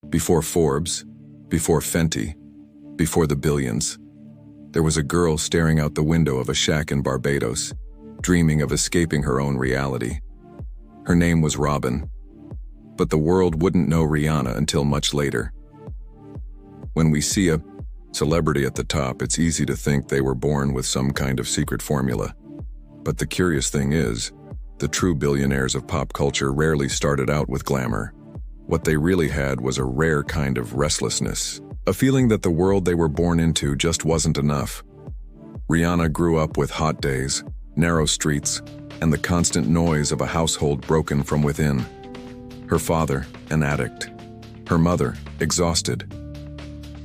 Before Forbes, before Fenty, before the billions, there was a girl staring out the window of a shack in Barbados, dreaming of escaping her own reality. Her name was Robin, but the world wouldn't know Rihanna until much later. When we see a celebrity at the top, it's easy to think they were born with some kind of secret formula. But the curious thing is, the true billionaires of pop culture rarely started out with glamour. What they really had was a rare kind of restlessness, a feeling that the world they were born into just wasn't enough. Rihanna grew up with hot days, narrow streets, and the constant noise of a household broken from within. Her father, an addict. Her mother, exhausted.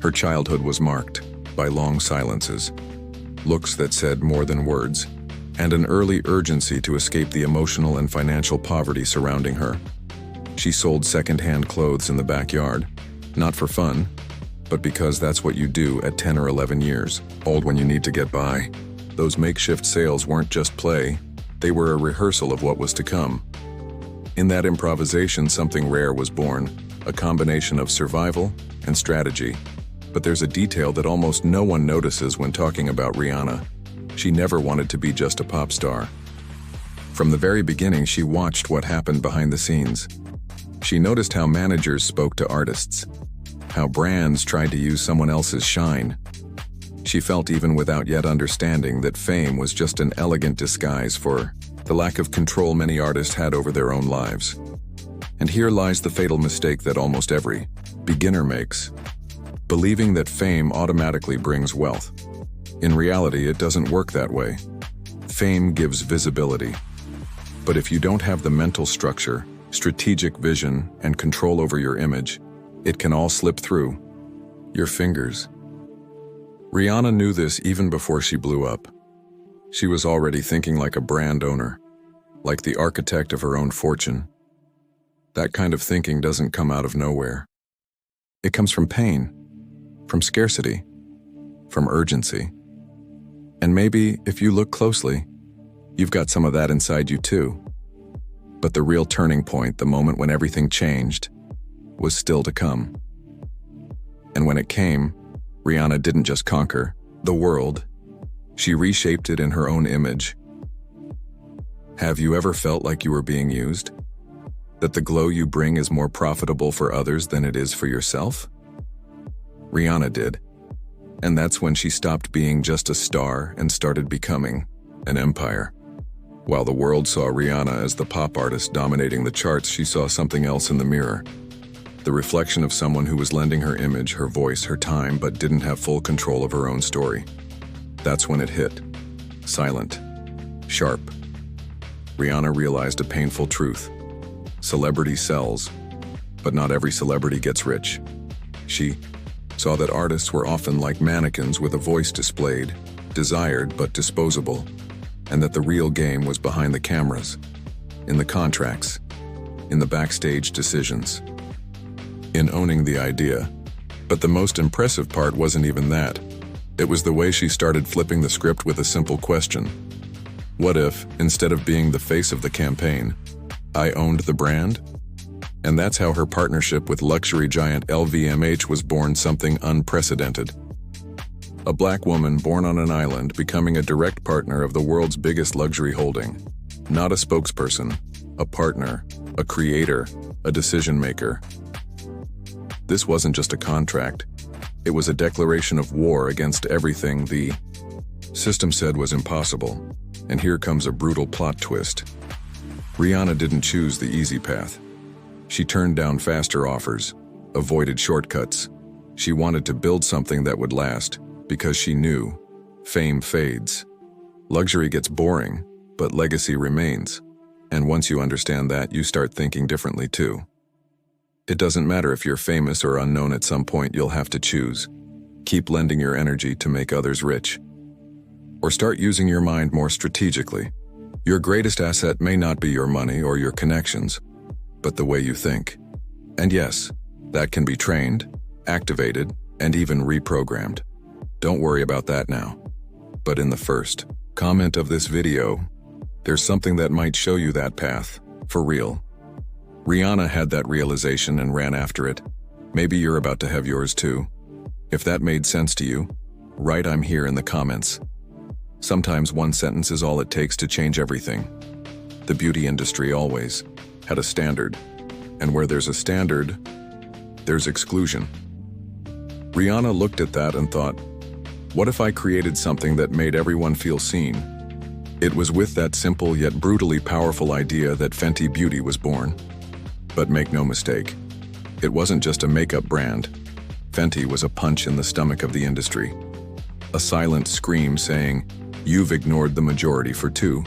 Her childhood was marked by long silences, looks that said more than words, and an early urgency to escape the emotional and financial poverty surrounding her. She sold second-hand clothes in the backyard, not for fun, but because that's what you do at 10 or 11 years old when you need to get by. Those makeshift sales weren't just play, they were a rehearsal of what was to come. In that improvisation, something rare was born, a combination of survival and strategy. But there's a detail that almost no one notices when talking about Rihanna. She never wanted to be just a pop star. From the very beginning, she watched what happened behind the scenes. She noticed how managers spoke to artists, how brands tried to use someone else's shine. She felt, even without yet understanding, that fame was just an elegant disguise for the lack of control many artists had over their own lives. And here lies the fatal mistake that almost every beginner makes: believing that fame automatically brings wealth. In reality, it doesn't work that way. Fame gives visibility. But if you don't have the mental structure, strategic vision, and control over your image, it can all slip through your fingers. Rihanna knew this even before she blew up. She was already thinking like a brand owner, like the architect of her own fortune. That kind of thinking doesn't come out of nowhere. It comes from pain, from scarcity, from urgency. And maybe, if you look closely, you've got some of that inside you too. But the real turning point, the moment when everything changed, was still to come. And when it came, Rihanna didn't just conquer the world, she reshaped it in her own image. Have you ever felt like you were being used? That the glow you bring is more profitable for others than it is for yourself? Rihanna did. And that's when she stopped being just a star and started becoming an empire. While the world saw Rihanna as the pop artist dominating the charts, she saw something else in the mirror. The reflection of someone who was lending her image, her voice, her time, but didn't have full control of her own story. That's when it hit. Silent. Sharp. Rihanna realized a painful truth. Celebrity sells, but not every celebrity gets rich. She saw that artists were often like mannequins with a voice displayed, desired but disposable, and that the real game was behind the cameras, in the contracts, in the backstage decisions, in owning the idea. But the most impressive part wasn't even that. It was the way she started flipping the script with a simple question. What if, instead of being the face of the campaign, I owned the brand? And that's how her partnership with luxury giant LVMH was born, something unprecedented. A black woman born on an island becoming a direct partner of the world's biggest luxury holding. Not a spokesperson, a partner, a creator, a decision maker. This wasn't just a contract. It was a declaration of war against everything the system said was impossible. And here comes a brutal plot twist. Rihanna didn't choose the easy path. She turned down faster offers, avoided shortcuts. She wanted to build something that would last, because she knew fame fades. Luxury gets boring, but legacy remains. And once you understand that, you start thinking differently too. It doesn't matter if you're famous or unknown, at some point you'll have to choose. Keep lending your energy to make others rich, or start using your mind more strategically. Your greatest asset may not be your money or your connections, but the way you think. And yes, that can be trained, activated, and even reprogrammed. Don't worry about that now. But in the first comment of this video, there's something that might show you that path, for real. Rihanna had that realization and ran after it. Maybe you're about to have yours too. If that made sense to you, write "I'm here" in the comments. Sometimes one sentence is all it takes to change everything. The beauty industry always had a standard, and where there's a standard, there's exclusion. Rihanna looked at that and thought, what if I created something that made everyone feel seen? It was with that simple yet brutally powerful idea that Fenty Beauty was born. But make no mistake, it wasn't just a makeup brand. Fenty was a punch in the stomach of the industry. A silent scream saying, "You've ignored the majority for two."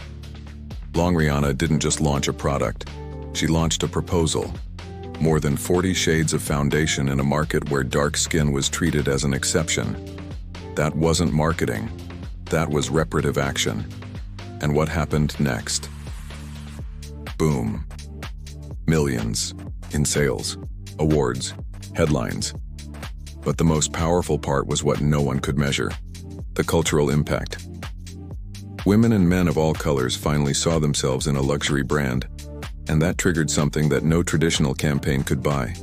Rihanna didn't just launch a product. She launched a proposal. More than 40 shades of foundation in a market where dark skin was treated as an exception. That wasn't marketing. That was reparative action. And what happened next? Boom. Millions in sales, awards, headlines. But the most powerful part was what no one could measure: the cultural impact. Women and men of all colors finally saw themselves in a luxury brand, and that triggered something that no traditional campaign could buy.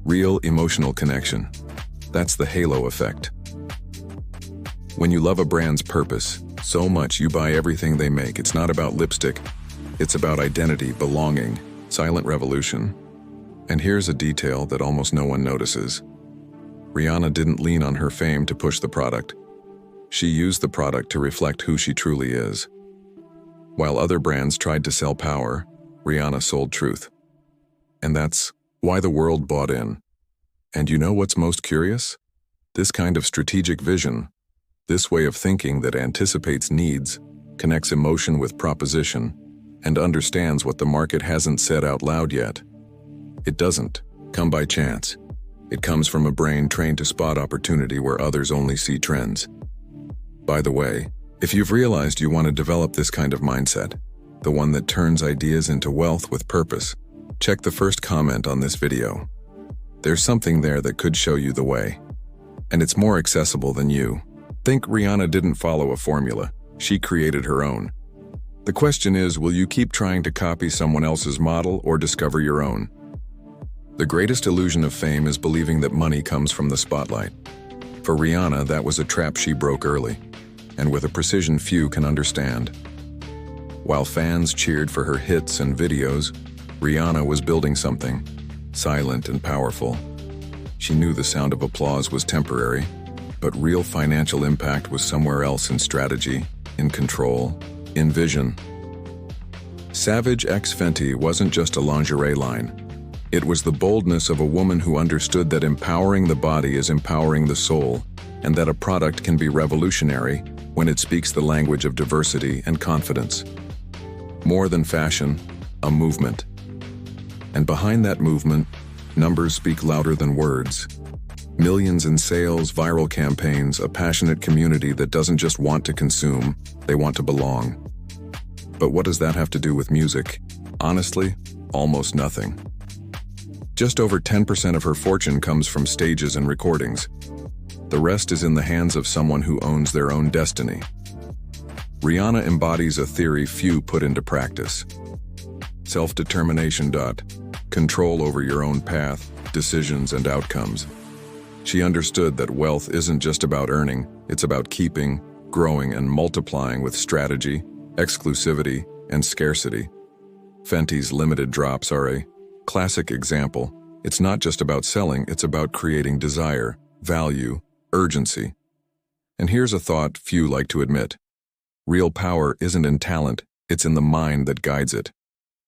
Real emotional connection. That's the halo effect. When you love a brand's purpose so much you buy everything they make, it's not about lipstick, it's about identity, belonging, silent revolution. And here's a detail that almost no one notices. Rihanna didn't lean on her fame to push the product. She used the product to reflect who she truly is. While other brands tried to sell power, Rihanna sold truth. And that's why the world bought in. And you know what's most curious? This kind of strategic vision, this way of thinking that anticipates needs, connects emotion with proposition, and understands what the market hasn't said out loud yet. It doesn't come by chance. It comes from a brain trained to spot opportunity where others only see trends. By the way, if you've realized you want to develop this kind of mindset, the one that turns ideas into wealth with purpose, check the first comment on this video. There's something there that could show you the way. And it's more accessible than you. Think Rihanna didn't follow a formula. She created her own. The question is, will you keep trying to copy someone else's model or discover your own? The greatest illusion of fame is believing that money comes from the spotlight. For Rihanna, that was a trap she broke early, and with a precision few can understand. While fans cheered for her hits and videos, Rihanna was building something, silent and powerful. She knew the sound of applause was temporary, but real financial impact was somewhere else: in strategy, in control, in vision. Savage x Fenty wasn't just a lingerie line. It was the boldness of a woman who understood that empowering the body is empowering the soul, and that a product can be revolutionary when it speaks the language of diversity and confidence. More than fashion, a movement. And behind that movement, numbers speak louder than words. Millions in sales, viral campaigns, a passionate community that doesn't just want to consume, they want to belong. But what does that have to do with music? Honestly, almost nothing. Just over 10% of her fortune comes from stages and recordings. The rest is in the hands of someone who owns their own destiny. Rihanna embodies a theory few put into practice. Self-determination. Control over your own path, decisions, and outcomes. She understood that wealth isn't just about earning, it's about keeping, growing, and multiplying with strategy, exclusivity, and scarcity. Fenty's limited drops are a classic example. It's not just about selling, it's about creating desire, value, urgency. And here's a thought few like to admit. Real power isn't in talent, it's in the mind that guides it.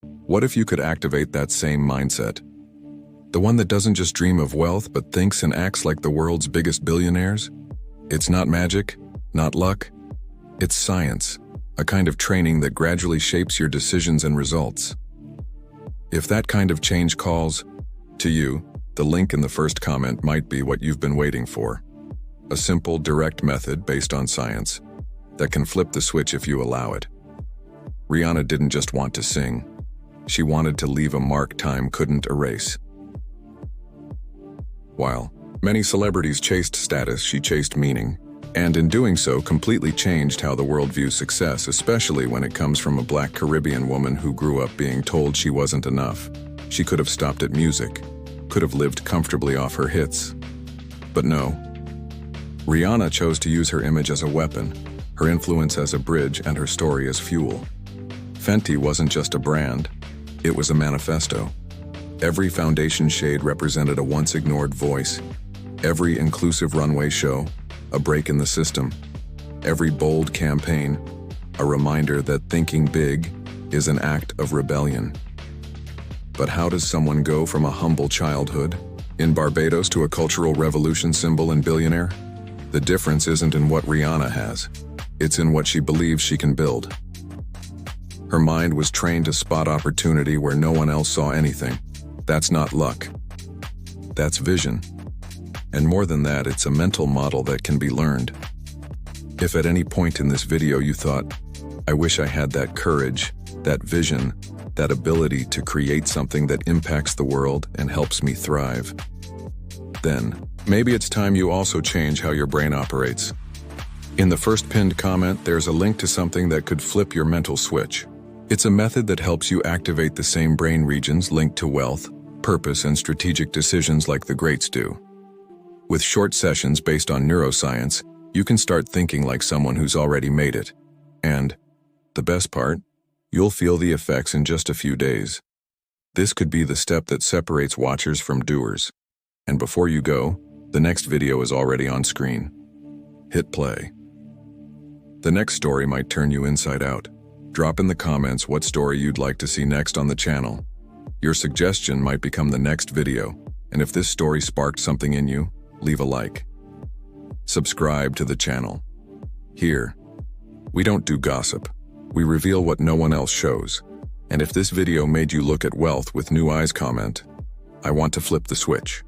What if you could activate that same mindset? The one that doesn't just dream of wealth, but thinks and acts like the world's biggest billionaires? It's not magic, not luck. It's science, a kind of training that gradually shapes your decisions and results. If that kind of change calls to you, the link in the first comment might be what you've been waiting for. A simple, direct method based on science that can flip the switch if you allow it. Rihanna didn't just want to sing. She wanted to leave a mark time couldn't erase. While many celebrities chased status, she chased meaning, and in doing so completely changed how the world views success, especially when it comes from a Black Caribbean woman who grew up being told she wasn't enough. She could have stopped at music, could have lived comfortably off her hits. But no. Rihanna chose to use her image as a weapon, her influence as a bridge, and her story as fuel. Fenty wasn't just a brand, it was a manifesto. Every foundation shade represented a once-ignored voice. Every inclusive runway show, a break in the system. Every bold campaign, a reminder that thinking big is an act of rebellion. But how does someone go from a humble childhood in Barbados to a cultural revolution symbol and billionaire? The difference isn't in what Rihanna has, it's in what she believes she can build. Her mind was trained to spot opportunity where no one else saw anything. That's not luck. That's vision. And more than that, it's a mental model that can be learned. If at any point in this video you thought, I wish I had that courage, that vision, that ability to create something that impacts the world and helps me thrive, then maybe it's time you also change how your brain operates. In the first pinned comment, there's a link to something that could flip your mental switch. It's a method that helps you activate the same brain regions linked to wealth, purpose, and strategic decisions like the greats do. With short sessions based on neuroscience, you can start thinking like someone who's already made it. And, the best part, you'll feel the effects in just a few days. This could be the step that separates watchers from doers. And before you go, the next video is already on screen. Hit play. The next story might turn you inside out. Drop in the comments what story you'd like to see next on the channel. Your suggestion might become the next video, and if this story sparked something in you, leave a like. Subscribe to the channel. Here, we don't do gossip. We reveal what no one else shows. And if this video made you look at wealth with new eyes, comment, I want to flip the switch.